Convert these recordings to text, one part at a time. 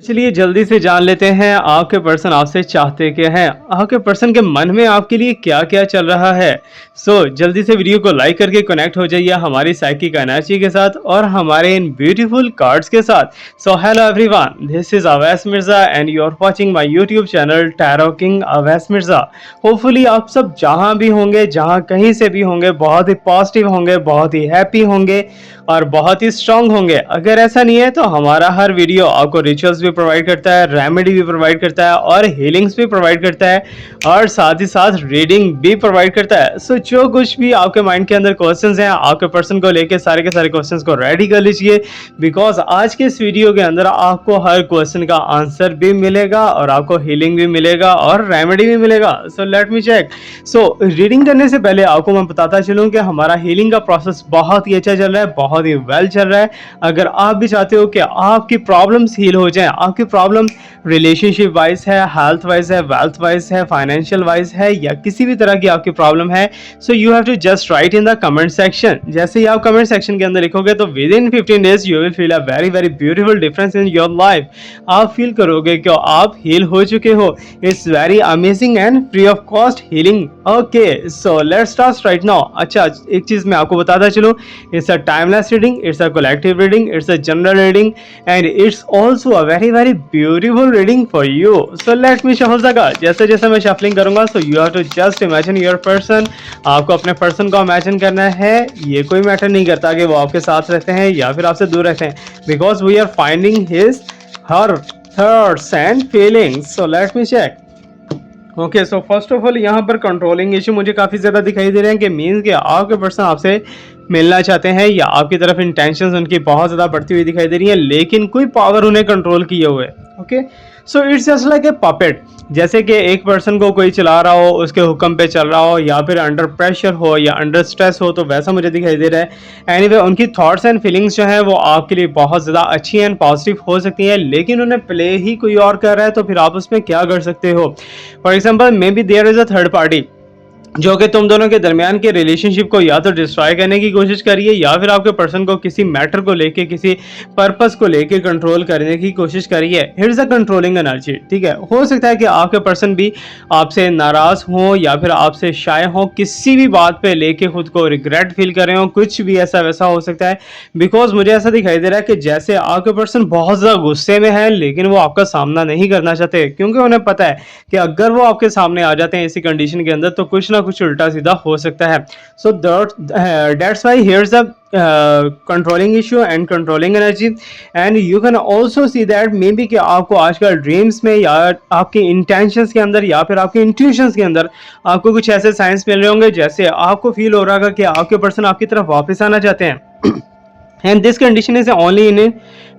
चलिए जल्दी से जान लेते हैं आपके पर्सन आपसे चाहते क्या हैं, आपके पर्सन के मन में आपके लिए क्या क्या चल रहा है। जल्दी से वीडियो को लाइक करके कनेक्ट हो जाइए हमारी साइकिक एनर्जी के साथ और हमारे इन ब्यूटीफुल कार्ड्स के साथ। Hello everyone, this is Awais Mirza and you are watching my YouTube channel tarot king Awais Mirza. Hopefully आप सब जहां भी होंगे, जहां कहीं से भी होंगे, बहुत ही पॉजिटिव होंगे, बहुत ही हैप्पी होंगे और बहुत ही स्ट्रांग होंगे। अगर ऐसा नहीं है तो हमारा हर वीडियो आपको रिचुअल्स भी प्रोवाइड करता है, रेमेडी भी प्रोवाइड करता है और हीलिंग्स भी प्रोवाइड करता है और साथ ही साथ रीडिंग भी प्रोवाइड करता है। जो कुछ भी आपके माइंड के अंदर क्वेश्चंस हैं आपके पर्सन को लेके, सारे के सारे क्वेश्चंस को रेडी कर लीजिए, बिकॉज आज के इस वीडियो के अंदर आपको हर क्वेश्चन का आंसर भी मिलेगा और आपको हीलिंग भी मिलेगा और रेमेडी भी मिलेगा। Late me check. रीडिंग करने से पहले आपको मैं बताता चलूं कि हमारा हीलिंग का प्रोसेस बहुत ही अच्छा चल रहा है, बहुत ही वेल चल रहा है। अगर आप भी चाहते हो कि आपकी प्रॉब्लम्स हील हो जाएं, आपकी प्रॉब्लम रिलेशनशिप वाइज है, हेल्थ वाइज है, वेल्थ वाइज है, फाइनेंशियल वाइज है या किसी भी तरह की आपकी प्रॉब्लम है, so you have to just write in the comment section. जैसे ही आप कमेंट सेक्शन के अंदर लिखोगे तो within 15 days you will feel a very very beautiful difference in your life. आप फील करोगे कि आप हील हो चुके हो। It's very amazing and free of cost healing. Okay, so let's start right now. अच्छा, एक चीज मैं आपको बताता चलूं, it's a timeless reading, it's a collective reading, it's a general reading and it's also a very very beautiful reading for you. So let me shuffle the cards. जैसे जैसे मैं shuffling करूंगा, so you have to just imagine your person. आपको अपने person को imagine करना है। ये कोई मैटर नहीं करता कि वो आपके साथ रहते हैं या फिर आपसे दूर रहते हैं, because we are finding his her thoughts and feelings. So let me check. Okay, so first of all यहाँ पर कंट्रोलिंग इशू मुझे काफ़ी ज़्यादा दिखाई दे रहे हैं कि मीन्स कि आपके पर्सन आपसे मिलना चाहते हैं या आपकी तरफ इंटेंशंस उनकी बहुत ज़्यादा बढ़ती हुई दिखाई दे रही है, लेकिन कोई पावर उन्हें कंट्रोल किए हुए। Okay, so it's just like a puppet. जैसे कि एक पर्सन को कोई चला रहा हो, उसके हुक्म पे चल रहा हो या फिर अंडर प्रेशर हो या अंडर स्ट्रेस हो, तो वैसा मुझे दिखाई दे रहा है। एनीवे, उनकी थॉट्स एंड फीलिंग्स जो है वो आपके लिए बहुत ज़्यादा अच्छी एंड पॉजिटिव हो सकती हैं, लेकिन उन्हें प्ले ही कोई और कर रहा है, तो फिर आप उसमें क्या कर सकते हो। For example, maybe there is a third party जो कि तुम दोनों के दरमियान के रिलेशनशिप को या तो डिस्ट्रॉय करने की कोशिश करिए या फिर आपके पर्सन को किसी मैटर को लेके, किसी पर्पस को लेके कंट्रोल करने की कोशिश करिए। Here is a controlling energy. ठीक है, हो सकता है कि आपके पर्सन भी आपसे नाराज हो या फिर आपसे शाय हो, किसी भी बात पे लेके खुद को रिग्रेट फील कर रहे हो, कुछ भी ऐसा वैसा हो सकता है। बिकॉज मुझे ऐसा दिखाई दे रहा है कि जैसे आपके पर्सन बहुत ज़्यादा गुस्से में है, लेकिन वो आपका सामना नहीं करना चाहते, क्योंकि उन्हें पता है कि अगर वो आपके सामने आ जाते हैं इसी कंडीशन के अंदर तो कुछ ना कुछ उल्टा सीधा हो सकता है। सो that's why here is the controlling issue and controlling energy. And you can also see that may be कि आपको आजकल ड्रीम्स में या आपके इंटेंशंस के अंदर या फिर आपके इंट्यूशंस के अंदर आपको कुछ ऐसे साइंस मिल रहे होंगे, जैसे आपको फील हो रहा होगा कि आपके पर्सन आपकी तरफ वापस आना चाहते हैं। And this condition is only in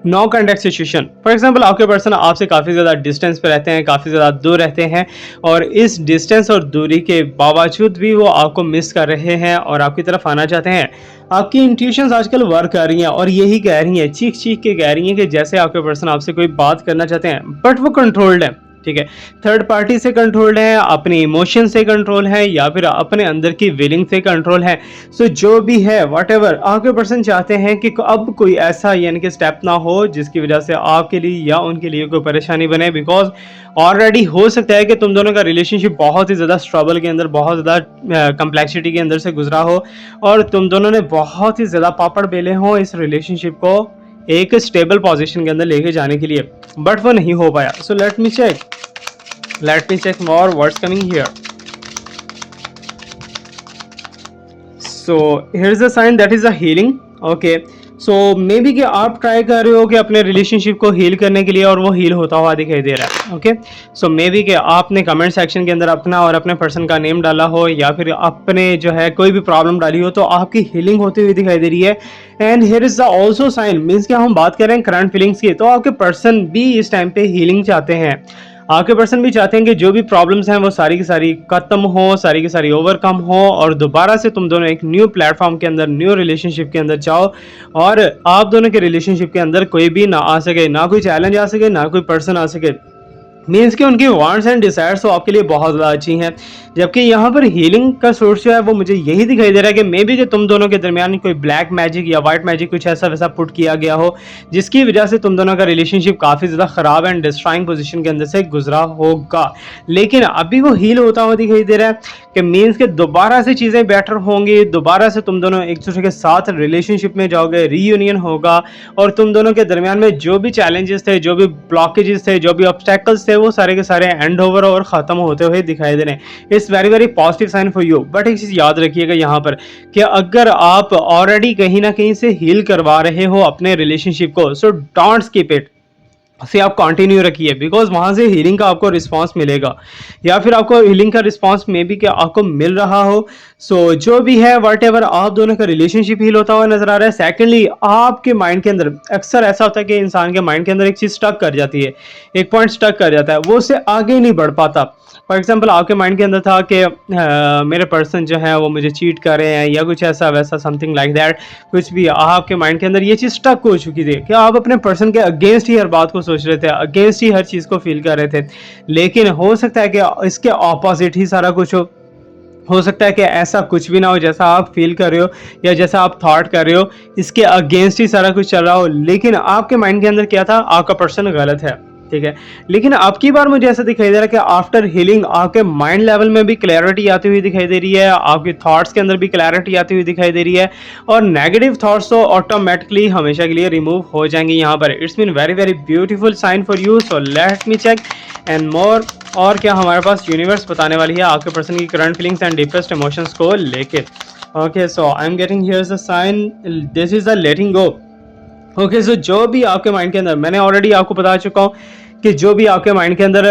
no contact situation. For example, आपके पर्सन आपसे काफ़ी ज़्यादा डिस्टेंस पे रहते हैं, काफ़ी ज़्यादा दूर रहते हैं और इस डिस्टेंस और दूरी के बावजूद भी वो आपको मिस कर रहे हैं और आपकी तरफ आना चाहते हैं। आपकी इंट्यूशंस आजकल वर्क कर रही हैं और यही कह रही हैं, चीख चीख के कह रही हैं कि जैसे आपके पर्सन आपसे कोई बात करना चाहते हैं, बट वो कंट्रोल्ड है। ठीक है, थर्ड पार्टी से कंट्रोल है, अपने इमोशन से कंट्रोल है या फिर अपने अंदर की विलिंग से कंट्रोल है। जो भी है, व्हाटएवर, आपके पर्सन चाहते हैं कि अब कोई ऐसा यानी कि स्टेप ना हो जिसकी वजह से आपके लिए या उनके लिए कोई परेशानी बने। बिकॉज ऑलरेडी हो सकता है कि तुम दोनों का रिलेशनशिप बहुत ही ज़्यादा स्ट्रगल के अंदर, बहुत ज़्यादा कम्प्लेक्सिटी के अंदर से गुजरा हो और तुम दोनों ने बहुत ही ज़्यादा पापड़ बेले हों इस रिलेशनशिप को एक स्टेबल पोजीशन के अंदर लेके जाने के लिए, बट वो नहीं हो पाया। So let me check more what's coming here. So here is a sign that is a healing. Okay, so maybe कि आप ट्राई कर रहे हो कि अपने रिलेशनशिप को हील करने के लिए और वो हील होता हुआ दिखाई दे रहा है। ओके, सो मे बी कि आपने कमेंट सेक्शन के अंदर अपना और अपने पर्सन का नेम डाला हो या फिर अपने जो है कोई भी प्रॉब्लम डाली हो, तो आपकी हीलिंग होती हुई दिखाई दे रही है। And here is the also sign, means कि हम बात कर रहे हैं करंट फीलिंग्स की, तो आपके पर्सन भी इस टाइम पे हीलिंग चाहते हैं। आपके पर्सन भी चाहते हैं कि जो भी प्रॉब्लम्स हैं वो सारी की सारी खत्म हो, सारी की सारी ओवरकम हो और दोबारा से तुम दोनों एक न्यू प्लेटफॉर्म के अंदर, न्यू रिलेशनशिप के अंदर जाओ और आप दोनों के रिलेशनशिप के अंदर कोई भी ना आ सके, ना कोई चैलेंज आ सके, ना कोई पर्सन आ सके, मीन्स कि उनकी वांट्स एंड डिजायर्स तो आपके लिए बहुत ज़्यादा अच्छी हैं, जबकि यहाँ पर हीलिंग का सोर्स जो है वो मुझे यही दिखाई दे रहा है कि मे बी कि तुम दोनों के दरमियान कोई ब्लैक मैजिक या वाइट मैजिक कुछ ऐसा वैसा पुट किया गया हो, जिसकी वजह से तुम दोनों का रिलेशनशिप काफ़ी ज़्यादा ख़राब एंड डिस्ट्रॉइंग पोजीशन के अंदर से गुजरा होगा। लेकिन अभी वो हील होता हुआ दिखाई दे रहा है कि मीन्स के दोबारा से चीज़ें बेटर होंगी, दोबारा से तुम दोनों एक दूसरे के साथ रिलेशनशिप में जाओगे, रीयूनियन होगा और तुम दोनों के दरमियान में जो भी चैलेंजेस थे, जो भी ब्लॉकेजेस थे, जो भी ऑब्स्टेकल्स थे, वो सारे के सारे एंड ओवर और ख़त्म होते हुए दिखाई दे रहे हैं। It's very very positive sign for you. But एक चीज़ याद रखिएगा यहाँ पर कि अगर आप ऑलरेडी कहीं ना कहीं से हील करवा रहे हो अपने रिलेशनशिप को, सो डोंट स्किप इट, से आप कंटिन्यू रखिए, बिकॉज वहाँ से हीलिंग का आपको रिस्पांस मिलेगा, या फिर आपको हीलिंग का रिस्पांस में भी क्या आपको मिल रहा हो। सो जो भी है वट एवर, आप दोनों का रिलेशनशिप हील होता हुआ नजर आ रहा है। सेकेंडली, आपके माइंड के अंदर अक्सर ऐसा होता है कि इंसान के माइंड के अंदर एक चीज़ स्टक कर जाती है, एक पॉइंट स्टक कर जाता है, वो उससे आगे नहीं बढ़ पाता। फॉर एग्जाम्पल, आपके माइंड के अंदर था कि मेरे पर्सन जो है वो मुझे चीट कर रहे हैं या कुछ ऐसा वैसा, समथिंग लाइक दैट, कुछ भी आपके माइंड के अंदर ये चीज़ स्टक हो चुकी थी कि आप अपने पर्सन के अगेंस्ट ही हर बात को सोच रहे थे, अगेंस्ट ही हर चीज़ को फील कर रहे थे। लेकिन हो सकता है कि इसके ऑपोजिट ही सारा कुछ हो सकता है कि ऐसा कुछ भी ना हो जैसा आप फील कर रहे हो या जैसा आप थॉट कर रहे हो, इसके अगेंस्ट ही सारा कुछ चल रहा हो। लेकिन आपके माइंड के अंदर क्या था, आपका पर्सन गलत है, ठीक है। लेकिन अब की बार मुझे ऐसा दिखाई दे रहा है कि आफ्टर हीलिंग आपके माइंड लेवल में भी क्लैरिटी आती हुई दिखाई दे रही है, आपके थॉट्स के अंदर भी क्लैरिटी आती हुई दिखाई दे रही है, और नेगेटिव थॉट्स तो ऑटोमेटिकली हमेशा के लिए रिमूव हो जाएंगे यहाँ पर। It's mean very very beautiful sign for you. So let me check and more. और क्या हमारे पास यूनिवर्स बताने वाली है आपके पर्सन की current feelings and deepest emotions को लेके। Okay, so I am getting here a sign, this is a letting go. Okay, so जो भी आपके माइंड के अंदर, मैंने ऑलरेडी आपको बता चुका हूँ कि जो भी आपके माइंड के अंदर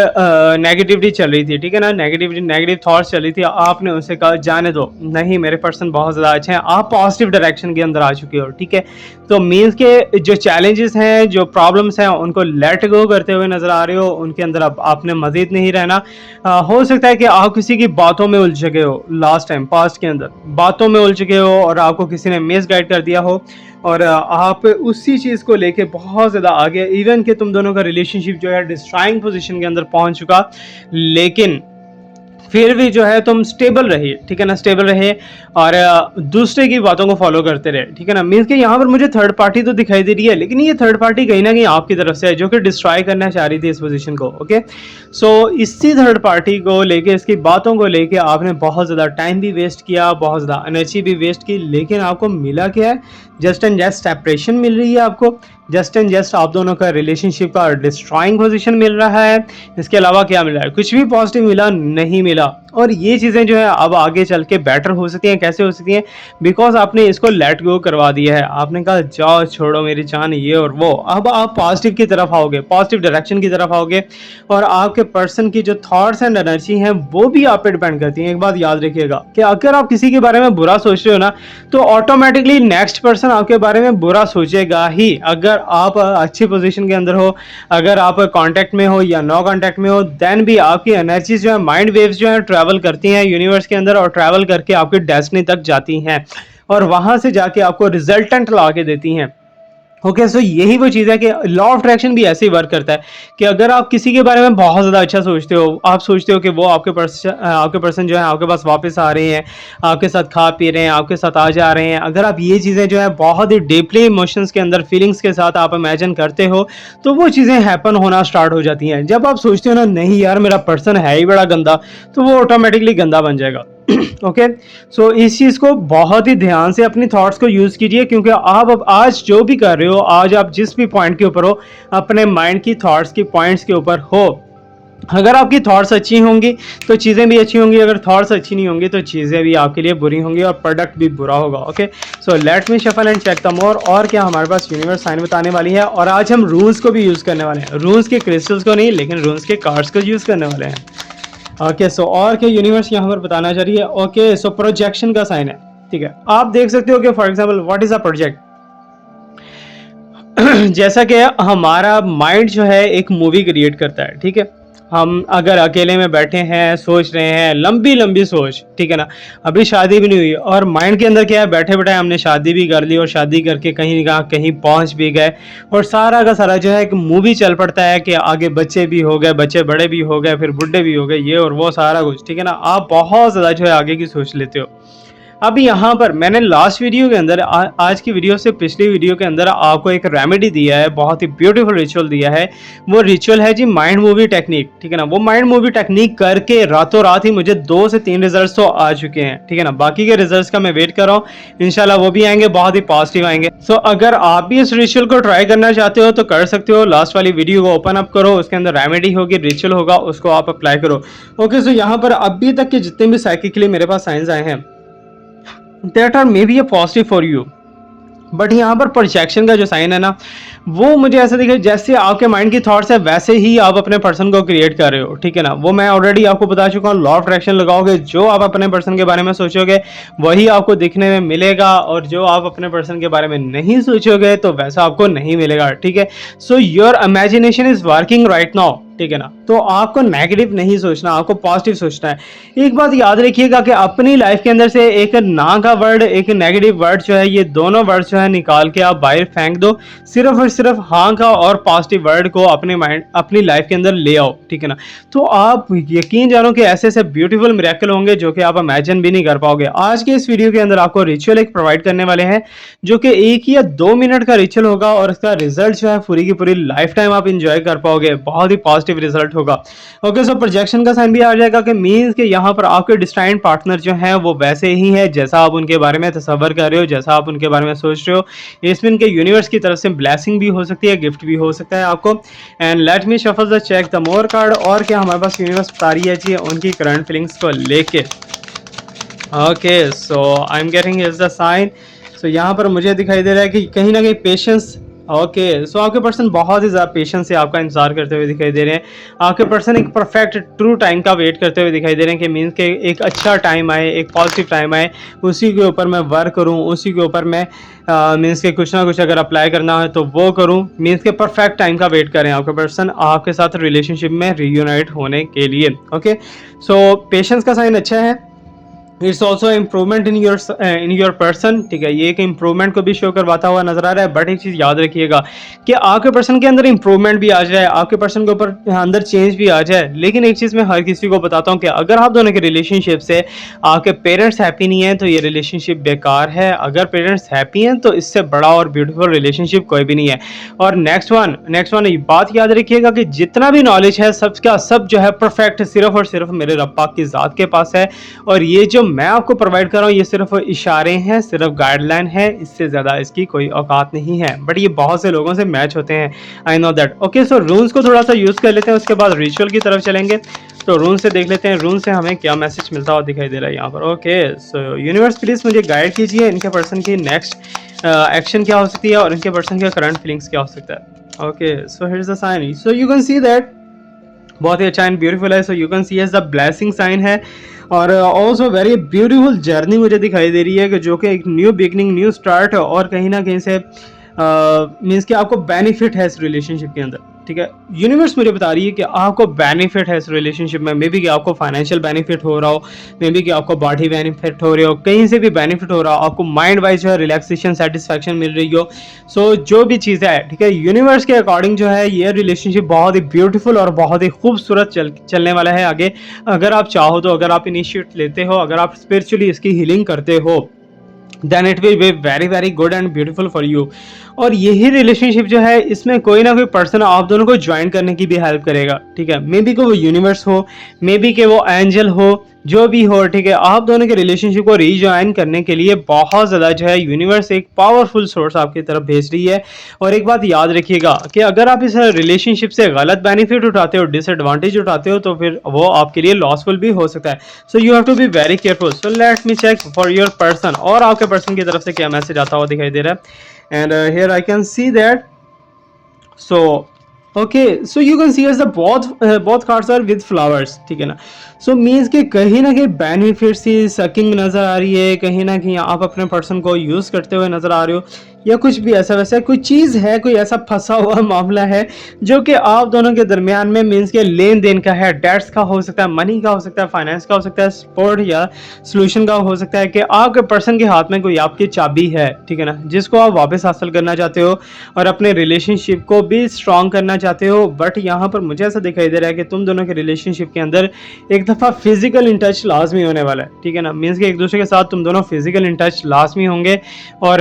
नेगेटिविटी चल रही थी, ठीक है ना, नेगेटिव थॉट्स चल रही थी, आपने उनसे कहा जाने दो, नहीं मेरे पर्सन बहुत ज़्यादा अच्छे हैं, आप पॉजिटिव डायरेक्शन के अंदर आ चुके हो, ठीक है। तो मीन्स के जो चैलेंजेस हैं, जो प्रॉब्लम्स हैं, उनको लेट गो करते हुए नजर आ रहे हो, उनके अंदर अब आपने मजीद नहीं रहना। हो सकता है कि आप किसी की बातों में उलझ गए हो, लास्ट टाइम पास्ट के अंदर बातों में उलझ गए हो और आपको किसी ने मिस गाइड कर दिया हो, और आप उसी चीज़ को लेके बहुत ज़्यादा आगे, इवन कि तुम दोनों का रिलेशनशिप जो है डिस्ट्रॉइंग पोजीशन के अंदर पहुंच चुका, लेकिन फिर भी जो है तुम स्टेबल रहिए, ठीक है ना, स्टेबल रहे और दूसरे की बातों को फॉलो करते रहे, ठीक है ना। मीन्स कि यहाँ पर मुझे थर्ड पार्टी तो दिखाई दे रही है, लेकिन ये थर्ड पार्टी कहीं ना कहीं आपकी तरफ से है, जो कि डिस्ट्रॉय करना चाह रही थी इस पोजीशन को। ओके, सो इसी थर्ड पार्टी को लेके, इसकी बातों को लेके आपने बहुत ज़्यादा टाइम भी वेस्ट किया, बहुत ज़्यादा एनर्जी भी वेस्ट की, लेकिन आपको मिला क्या है, जस्ट एंड जस्ट सेपरेशन मिल रही है आपको, जस्ट एंड जस्ट आप दोनों का रिलेशनशिप का डिस्ट्रॉइंग पोजीशन मिल रहा है। इसके अलावा क्या मिला है, कुछ भी पॉजिटिव मिला नहीं मिला। और ये चीज़ें जो है अब आगे चल के बेटर हो सकती हैं, कैसे हो सकती हैं, बिकॉज आपने इसको लेट गो करवा दिया है, आपने कहा जाओ छोड़ो मेरी जान, ये और वो। अब आप पॉजिटिव की तरफ आओगे, पॉजिटिव डायरेक्शन की तरफ आओगे, और आपके पर्सन की जो थॉट्स एंड एनर्जी हैं वो भी आप पे डिपेंड करती हैं। एक बात याद रखिएगा कि अगर आप किसी के बारे में बुरा सोच रहे हो ना, तो ऑटोमेटिकली नेक्स्ट पर्सन आपके बारे में बुरा सोचेगा ही। अगर आप अच्छी पोजीशन के अंदर हो, अगर आप कांटेक्ट में हो या नो कांटेक्ट में हो, देन भी आपकी एनर्जीज जो है, माइंड वेव्स जो है ट्रैवल करती हैं यूनिवर्स के अंदर, और ट्रैवल करके आपकी डेस्टिनी तक जाती हैं, और वहां से जाके आपको रिजल्टेंट ला के देती हैं। ओके, सो यही वो चीज़ है कि लॉ ऑफ अट्रैक्शन भी ऐसे ही वर्क करता है कि अगर आप किसी के बारे में बहुत ज़्यादा अच्छा सोचते हो, आप सोचते हो कि वो आपके पर्सन जो है आपके पास वापस आ रहे हैं, आपके साथ खा पी रहे हैं, आपके साथ आ जा रहे हैं, अगर आप ये चीज़ें जो है बहुत ही डीपली इमोशंस के अंदर, फीलिंग्स के साथ आप इमेजिन करते हो, तो वो चीज़ें हैपन होना स्टार्ट हो जाती हैं। जब आप सोचते हो ना, नहीं यार मेरा पर्सन है ही बड़ा गंदा, तो वो ऑटोमेटिकली गंदा बन जाएगा। ओके, सो इस चीज़ को बहुत ही ध्यान से अपनी थॉट्स को यूज़ कीजिए, क्योंकि आप अब आज जो भी कर रहे हो, आज आप जिस भी पॉइंट के ऊपर हो, अपने माइंड की थॉट्स की पॉइंट्स के ऊपर हो। अगर आपकी थॉट्स अच्छी होंगी तो चीज़ें भी अच्छी होंगी, अगर थॉट्स अच्छी नहीं होंगी तो चीज़ें भी आपके लिए बुरी होंगी और प्रोडक्ट भी बुरा होगा। Okay, so let me shuffle and check the more. और क्या हमारे पास यूनिवर्स साइन बताने वाली है, और आज हम रून्स को भी यूज़ करने वाले हैं, रून्स के क्रिस्टल्स को नहीं, लेकिन रून्स के कार्ड्स को यूज़ करने वाले हैं। ओके, सो और क्या यूनिवर्स यहाँ पर बताना चाह रही है। ओके, सो प्रोजेक्शन का साइन है, ठीक है। आप देख सकते हो कि for example what is a project. जैसा कि हमारा माइंड जो है एक मूवी क्रिएट करता है, ठीक है, हम अगर अकेले में बैठे हैं, सोच रहे हैं, लंबी लंबी सोच, ठीक है ना, अभी शादी भी नहीं हुई और माइंड के अंदर क्या है, बैठे बैठे हमने शादी भी कर ली और शादी करके कहीं ना कहीं पहुंच भी गए और सारा का सारा जो है एक मूवी चल पड़ता है कि आगे बच्चे भी हो गए, बच्चे बड़े भी हो गए, फिर बुढ़े भी हो गए, ये और वो सारा कुछ, ठीक है ना, आप बहुत ज़्यादा जो है आगे की सोच लेते हो। अब यहाँ पर मैंने लास्ट वीडियो के अंदर आज की वीडियो से पिछली वीडियो के अंदर आपको एक रेमेडी दिया है, बहुत ही ब्यूटीफुल रिचुअल दिया है। वो रिचुअल है जी माइंड मूवी टेक्निक, ठीक है ना। वो माइंड मूवी टेक्निक करके रातों रात ही मुझे 2 से 3 रिजल्ट्स तो आ चुके हैं, ठीक है ना। बाकी के रिजल्ट्स का मैं वेट कर रहा हूँ, इंशाल्लाह वो भी आएंगे, बहुत ही पॉजिटिव आएंगे। सो अगर आप भी इस रिचुअल को ट्राई करना चाहते हो तो कर सकते हो। लास्ट वाली वीडियो को ओपन अप करो, उसके अंदर रेमेडी होगी, रिचुअल होगा, उसको आप अप्लाई करो। ओके, सो यहाँ पर अभी तक के जितने भी साइकिकली मेरे पास साइंस आए हैं that are maybe a positive for you, but यहाँ पर प्रोजेक्शन का जो साइन है ना, वो मुझे ऐसा दिखे जैसे आपके माइंड की थॉट्स है वैसे ही आप अपने पर्सन को क्रिएट कर रहे हो, ठीक है ना। वो मैं ऑलरेडी आपको बता चुका हूँ, लॉ ऑफ अट्रैक्शन लगाओगे, जो आप अपने पर्सन के बारे में सोचोगे वही आपको दिखने में मिलेगा, और जो आप अपने पर्सन के बारे में नहीं सोचोगे तो वैसा आपको नहीं मिलेगा, ठीक है। So your imagination is working right now, ठीक है ना। तो आपको नेगेटिव नहीं सोचना, आपको पॉजिटिव सोचना है। एक बात याद रखिएगा कि अपनी लाइफ के अंदर से एक ना का वर्ड, एक नेगेटिव वर्ड जो है, ये दोनों वर्ड जो है निकाल के आप बाहर फेंक दो। सिर्फ और सिर्फ हाँ का और पॉजिटिव वर्ड को अपने माइंड, अपनी लाइफ के अंदर ले आओ, ठीक है ना। तो आप यकीन जानो कि ऐसे ऐसे ब्यूटीफुल मिरेकल होंगे जो कि आप इमेजिन भी नहीं कर पाओगे। आज के इस वीडियो के अंदर आपको रिचुअल एक प्रोवाइड करने वाले हैं जो कि 1 या 2 मिनट का रिचुअल होगा, और इसका रिजल्ट जो है पूरी की पूरी लाइफ टाइम आप इंजॉय कर पाओगे, बहुत ही पॉजिटिव रिजल्ट होगा। ओके, सो प्रोजेक्शन का साइन भी आ जाएगा कि मींस कि यहाँ पर आपके डिस्टाइंड पार्टनर जो है वो वैसे ही है जैसा आप उनके बारे में तसव्वुर कर रहे हो, जैसा आप उनके बारे में सोच रहे हो। इसमें इनके यूनिवर्स की तरफ से ब्लेसिंग भी हो सकती है, गिफ्ट भी हो सकता है आपको। And let me shuffle the check the more card, और क्या हमारे पास यूनिवर्स बता रही है जी उनकी करंट फीलिंग्स को लेके। Okay, so I am getting here's the sign. So यहाँ पर मुझे दिखाई दे रहा है कि कहीं ना कहीं पेशेंस। ओके, सो आपके पर्सन बहुत ही ज़्यादा पेशेंस से आपका इंतजार करते हुए दिखाई दे रहे हैं। आपके पर्सन एक परफेक्ट ट्रू टाइम का वेट करते हुए दिखाई दे रहे हैं कि मीन्स के एक अच्छा टाइम आए, एक पॉजिटिव टाइम आए, उसी के ऊपर मैं वर्क करूं, उसी के ऊपर मैं मीन्स के कुछ ना कुछ अगर अप्लाई करना है तो वो करूं। मीन्स के परफेक्ट टाइम का वेट करें आपके पर्सन आपके साथ रिलेशनशिप में रीयूनाइट होने के लिए। ओके, सो पेशेंस का साइन अच्छा है। It's also improvement in your person, ठीक है। ये एक इम्प्रूवमेंट को भी शो करवाता हुआ नजर आ रहा है। बट एक चीज़ याद रखिएगा कि आपके पर्सन के अंदर इम्प्रूवमेंट भी आ जाए, आपके पर्सन के ऊपर अंदर चेंज भी आ जाए, लेकिन एक चीज़ मैं हर किसी को बताता हूँ कि अगर आप दोनों के रिलेशनशिप से आपके पेरेंट्स हैप्पी नहीं है तो ये रिलेशनशिप बेकार है। अगर पेरेंट्स हैप्पी हैं तो इससे बड़ा और ब्यूटीफुल रिलेशनशिप कोई भी नहीं है। और नेक्स्ट वन ये बात याद रखिएगा कि जितना भी नॉलेज है सबका सब जो है परफेक्ट सिर्फ और सिर्फ मेरे रब पाक की ज़ात के पास है, और ये जो मैं आपको प्रोवाइड कर रहा हूँ ये सिर्फ इशारे हैं, सिर्फ गाइडलाइन है, इससे ज़्यादा इसकी कोई औकात नहीं है। बट ये बहुत से लोगों से मैच होते हैं, आई नो दैट। ओके, सो रून्स को थोड़ा सा यूज़ कर लेते हैं, उसके बाद रिचुअल की तरफ चलेंगे। तो रून से देख लेते हैं, रून से हमें क्या मैसेज मिलता हुआ दिखाई दे रहा है यहाँ पर। ओके, सो यूनिवर्स प्लीज़ मुझे गाइड कीजिए, इनके पर्सन की नेक्स्ट एक्शन क्या हो सकती है और इनके पर्सन के करंट फीलिंग्स क्या हो सकता है। Okay, so here is the sign. So you can see that बहुत ही अच्छा एंड ब्यूटीफुल है। So you can see as the blessing sign है, और ऑल्सो वेरी ब्यूटीफुल जर्नी मुझे दिखाई दे रही है कि जो कि एक न्यू बिगनिंग, न्यू स्टार्ट, और कहीं ना कहीं से मीन्स कि आपको बेनिफिट है इस रिलेशनशिप के अंदर, ठीक है। यूनिवर्स मुझे बता रही है कि आपको बेनिफिट है इस रिलेशनशिप में, मे बी कि आपको फाइनेंशियल बेनिफिट हो रहा हो, मे बी कि आपको बॉडी बेनिफिट हो रहे हो, कहीं से भी बेनिफिट हो रहा हो, आपको माइंड वाइज जो है रिलैक्सेशन, सेटिस्फैक्शन मिल रही हो। सो जो भी चीज़ें है, ठीक है, यूनिवर्स के अकॉर्डिंग जो है ये रिलेशनशिप बहुत ही ब्यूटीफुल और बहुत ही खूबसूरत चलने वाला है आगे। अगर आप चाहो तो, अगर आप इनिशिएट लेते हो, अगर आप स्पिरिचुअली इसकी हीलिंग करते हो, then it will be very very good and beautiful for you. और यही रिलेशनशिप जो है इसमें कोई ना कोई पर्सन आप दोनों को ज्वाइन करने की भी हेल्प करेगा, ठीक है। मे बी कि वो यूनिवर्स हो, मे बी कि वो एंजल हो, जो भी हो, ठीक है। आप दोनों के रिलेशनशिप को रीजॉइन करने के लिए बहुत ज़्यादा जो है यूनिवर्स एक पावरफुल सोर्स आपकी तरफ भेज रही है। और एक बात याद रखिएगा कि अगर आप इस रिलेशनशिप से गलत बेनिफिट उठाते हो, डिसएडवांटेज उठाते हो, तो फिर वो आपके लिए लॉसफुल भी हो सकता है। So you have to be very careful. So let me check for your person, और आपके पर्सन की तरफ से क्या मैसेज आता हुआ दिखाई दे रहा है। And here I can see that, so okay, so you can see as the both cards are with flowers, ठीक है ना। सो मीन्स कि कहीं ना कहीं बेनिफिट सी सकिंग नज़र आ रही है, कहीं ना कहीं आप अपने पर्सन को यूज़ करते हुए नज़र आ रहे हो, या कुछ भी ऐसा वैसा कोई चीज़ है, कोई ऐसा फंसा हुआ मामला है जो कि आप दोनों के दरमियान में मीन्स के लेन देन का है, डेट्स का हो सकता है, मनी का हो सकता है, फाइनेंस का हो सकता है, स्पोर्ट या सोल्यूशन का हो सकता है कि आपके पर्सन के हाथ में कोई आपकी चाबी है, ठीक है ना, जिसको आप वापस हासिल करना चाहते हो और अपने रिलेशनशिप को भी स्ट्रॉन्ग करना चाहते हो। बट यहाँ पर मुझे ऐसा दिखाई दे रहा है कि तुम दोनों के रिलेशनशिप के अंदर एक दफ़ा फिजिकल इन टच लाजमी होने वाला है, ठीक है ना, मीन्स कि एक दूसरे के साथ तुम दोनों फिजिकल इन टच लाजमी होंगे। और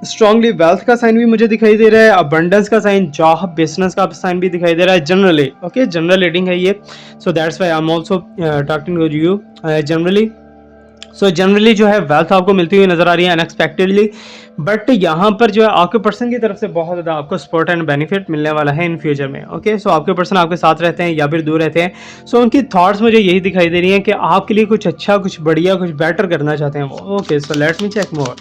स्ट्रांगली वेल्थ का साइन भी मुझे दिखाई दे रहा है, अबंडेंस का साइन, जॉब बिजनेस का साइन भी दिखाई दे रहा है जनरली। ओके, जनरल रीडिंग है ये, so that's why I am also talking to you generally. So generally जो है वेल्थ आपको मिलती हुई नजर आ रही है अनएक्सपेक्टेडली, बट यहाँ पर जो है आपके पर्सन की तरफ से बहुत ज़्यादा आपको सपोर्ट एंड बेनिफिट मिलने वाला है इन फ्यूचर में। ओके, सो आपके पर्सन आपके साथ रहते हैं या फिर दूर रहते हैं, सो उनकी थॉट्स मुझे यही दिखाई दे रही हैं कि आपके लिए कुछ अच्छा, कुछ बढ़िया, कुछ बेटर करना चाहते हैं वो। Okay, so let me check more.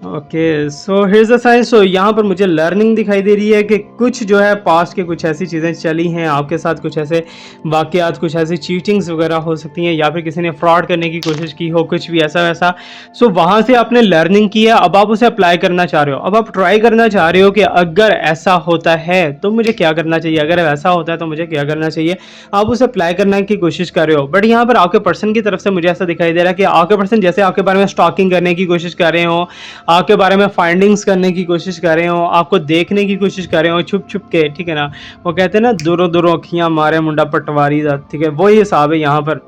Okay, so here's the sign. So यहाँ पर मुझे लर्निंग दिखाई दे रही है कि कुछ जो है पास्ट के कुछ ऐसी चीज़ें चली हैं आपके साथ, कुछ ऐसे वाकयात, कुछ ऐसी चीटिंग्स वगैरह हो सकती हैं या फिर किसी ने फ्रॉड करने की कोशिश की हो, कुछ भी ऐसा वैसा। सो वहाँ से आपने लर्निंग की है, अब आप उसे अप्लाई करना चाह रहे हो, अब आप ट्राई करना चाह रहे हो कि अगर ऐसा होता है तो मुझे क्या करना चाहिए, अगर ऐसा होता है तो मुझे क्या करना चाहिए, आप उसे अप्लाई करने की कोशिश कर रहे हो। बट यहाँ पर आपके पर्सन की तरफ से मुझे ऐसा दिखाई दे रहा है कि आपके पर्सन जैसे आपके बारे में स्टॉकिंग करने की कोशिश कर रहे हो, आपके बारे में फाइंडिंग्स करने की कोशिश कर रहे हो, आपको देखने की कोशिश कर रहे हो छुप छुप के, ठीक है ना, वो कहते हैं ना दूरों दूरों अखियां मारे मुंडा पटवारी, ठीक है, वही हिसाब है यहाँ पर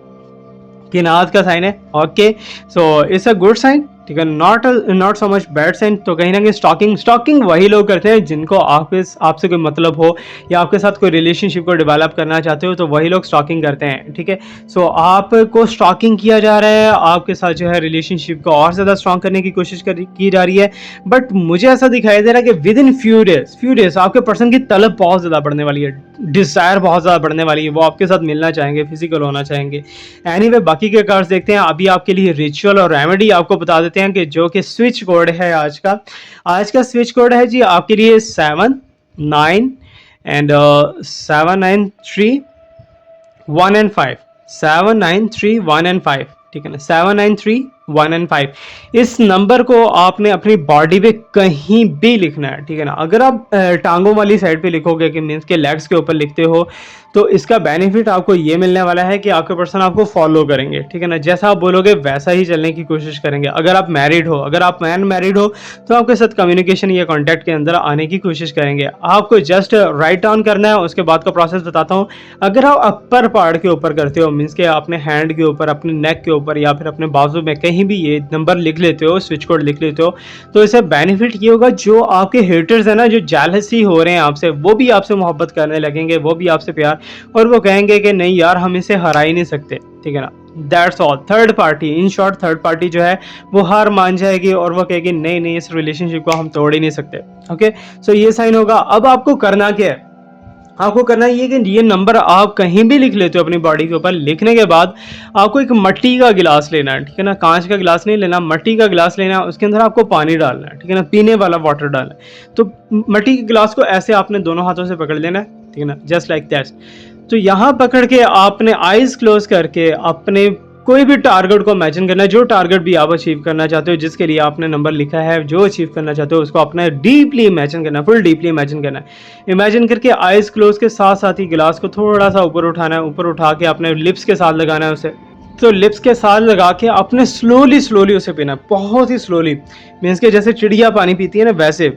कि नाथ का साइन है। Okay, so it's a good sign, ठीक है, not so much bad sign. तो कहीं ना कहीं स्टॉकिंग वही लोग करते हैं जिनको आपसे कोई मतलब हो या आपके साथ कोई रिलेशनशिप को डेवलप करना चाहते हो, तो वही लोग स्टॉकिंग करते हैं, ठीक है। सो आपको स्टॉकिंग किया जा रहा है, आपके साथ जो है रिलेशनशिप को और ज़्यादा स्ट्रॉन्ग करने की कोशिश की जा रही है। बट मुझे ऐसा दिखाई दे रहा है कि विद इन फ्यू डेज आपके पर्सन की तलब बहुत ज़्यादा बढ़ने वाली है, डिज़ायर बहुत ज़्यादा बढ़ने वाली है, वो आपके साथ मिलना चाहेंगे, फिजिकल होना चाहेंगे। एनीवे, बाकी के कार्ड्स देखते हैं। अभी आपके लिए रिचुअल और रेमेडी आपको बता देते हैं कि जो कि स्विच कोड है आज का स्विच कोड है जी आपके लिए 7 9 एंड 793 1 एंड 5, 793 1 एंड 5, ठीक है ना, 793 1 एंड 5। इस नंबर को आपने अपनी बॉडी पे कहीं भी लिखना है, ठीक है ना। अगर आप टांगों वाली साइड पे लिखोगे कि मीन्स के लेग्स के ऊपर लिखते हो, तो इसका बेनिफिट आपको ये मिलने वाला है कि आपके पर्सन आपको फॉलो करेंगे, ठीक है ना, जैसा आप बोलोगे वैसा ही चलने की कोशिश करेंगे। अगर आप मैरिड हो, अगर आप मैरिड हो, तो आपके साथ कम्युनिकेशन या कॉन्टैक्ट के अंदर आने की कोशिश करेंगे। आपको जस्ट राइट डाउन करना है, उसके बाद का प्रोसेस बताता हूँ। अगर आप अपर पार्ट के ऊपर करते हो, मीन्स के अपने हैंड के ऊपर, अपने नेक के ऊपर या फिर अपने बाजू में कहीं भी ये नंबर लिख लेते हो, स्विच कोड लिख लेते हो, तो इससे बेनिफिट ये होगा, जो आपके हेटर्स है ना, जो जेलसी हो रहे हैं आपसे, वो भी आपसे मोहब्बत करने लगेंगे, वो भी आपसे प्यार, और वो कहेंगे कि नहीं यार, हम इसे हरा ही नहीं सकते, ठीक है ना। That's all. Third party, in short third party जो है वो हार मान जाएगी और वो कहेगी नहीं नहीं, इस रिलेशनशिप को हम तोड़ ही नहीं सकते। ओके, सो ये साइन होगा। अब आपको करना क्या है, आपको करना ये कि ये नंबर आप कहीं भी लिख लेते हो अपनी बॉडी के ऊपर। लिखने के बाद आपको एक मिट्टी का गिलास लेना है, ठीक है ना, कांच का गिलास नहीं लेना, मिट्टी का गिलास लेना है, उसके अंदर आपको पानी डालना है, ठीक है ना, पीने वाला वाटर डालना है। तो मिट्टी के गिलास को ऐसे आपने दोनों हाथों से पकड़ लेना है, ठीक है ना, जस्ट लाइक दैट। तो यहाँ पकड़ के आपने आईज क्लोज करके अपने कोई भी टारगेट को इमेजिन करना है, जो टारगेट भी आप अचीव करना चाहते हो, जिसके लिए आपने नंबर लिखा है, जो अचीव करना चाहते हो, उसको अपना डीपली इमेजिन करना है, फुल डीपली इमेजिन करना है। इमेजिन करके आईज क्लोज के साथ साथ ही गिलास को थोड़ा सा ऊपर उठाना है, ऊपर उठा के अपने लिप्स के साथ लगाना है उसे। तो लिप्स के साथ लगा के अपने स्लोली उसे पीना है, बहुत ही स्लोली, मीन्स के जैसे चिड़िया पानी पीती है ना, वैसे।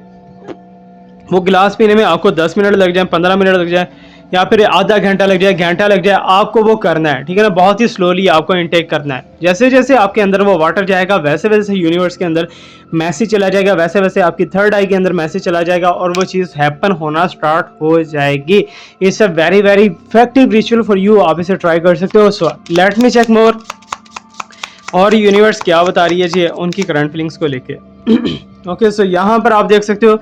वो गिलास पीने में आपको 10 मिनट लग जाए, 15 मिनट लग जाए, या फिर आधा घंटा लग जाए, घंटा लग जाए, आपको वो करना है, ठीक है ना। बहुत ही स्लोली आपको इनटेक करना है। जैसे जैसे आपके अंदर वो वाटर जाएगा, वैसे वैसे यूनिवर्स के अंदर मैसेज चला जाएगा, वैसे वैसे आपकी थर्ड आई के अंदर मैसेज चला जाएगा और वो चीज़ हैपन होना स्टार्ट हो जाएगी। It's a very very effective ritual for you, आप इसे ट्राई कर सकते हो। सो लेट मी चेक मोर, और यूनिवर्स क्या बता रही है जी उनकी करंट फीलिंग्स को लेके। ओके, सो यहाँ पर आप देख सकते हो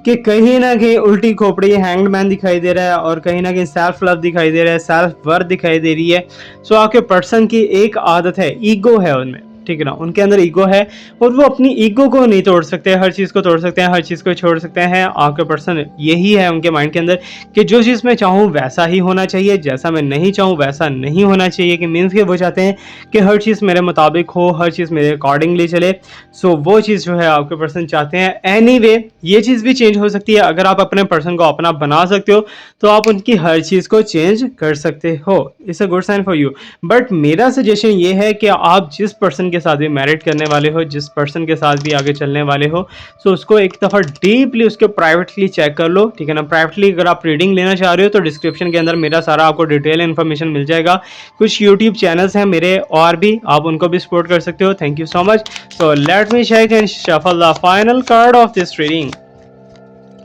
कि कहीं ना कहीं उल्टी खोपड़ी हैंग्ड मैन दिखाई दे रहा है, और कहीं ना कहीं सेल्फ लव दिखाई दे रहा है, सेल्फ वर्थ दिखाई दे रही है। सो आपके पर्सन की एक आदत है, ईगो है उनमें, ठीक है ना, उनके अंदर ईगो है और वो अपनी ईगो को नहीं तोड़ सकते, हर चीज़ को तोड़ सकते हैं, हर चीज़ को छोड़ सकते हैं। आपके पर्सन यही है उनके माइंड के अंदर कि जो चीज़ मैं चाहूँ वैसा ही होना चाहिए, जैसा मैं नहीं चाहूँ वैसा नहीं होना चाहिए, कि मीन्स कि वो चाहते हैं कि हर चीज़ मेरे मुताबिक हो, हर चीज़ मेरे अकॉर्डिंगली चले। सो वो चीज़ जो है आपके पर्सन चाहते हैं। एनीवे ये चीज़ भी चेंज हो सकती है, अगर आप अपने पर्सन को अपना बना सकते हो तो आप उनकी हर चीज़ को चेंज कर सकते हो। It's a good sign for you. But मेरा सजेशन ये है कि आप जिस पर्सन के साथ भी मैरिड करने वाले हो, जिस पर्सन के साथ भी आगे चलने वाले हो, सो उसको एक दफ़ा डीपली उसके प्राइवेटली चेक कर लो, ठीक है ना। प्राइवेटली अगर आप रीडिंग लेना चाह रहे हो तो डिस्क्रिप्शन के अंदर मेरा सारा आपको डिटेल इन्फॉर्मेशन मिल जाएगा। कुछ यूट्यूब चैनल्स हैं मेरे और भी, आप उनको भी सपोर्ट कर सकते हो। Thank you so much. So let me check and shuffle the final card of this reading.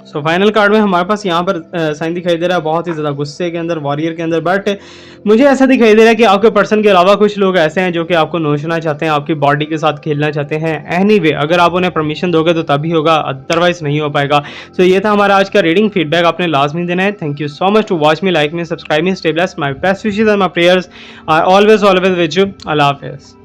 So final card में हमारे पास यहाँ पर साइन दिखाई दे रहा है बहुत ही ज़्यादा गुस्से के अंदर, वॉरियर के अंदर। बट मुझे ऐसा दिखाई दे रहा है कि आपके पर्सन के अलावा कुछ लोग ऐसे हैं जो कि आपको नोचना चाहते हैं, आपकी बॉडी के साथ खेलना चाहते हैं। एनीवे अगर आप उन्हें परमिशन दोगे तो तभी होगा, अदरवाइज नहीं हो पाएगा। सो ये था हमारा आज का रीडिंग। फीडबैक आपने लाजमी देना है। Thank you so much to watch me, like me, subscribe me, stay blessed, my best wishes and my prayers are always with you. Allah हाफिज़।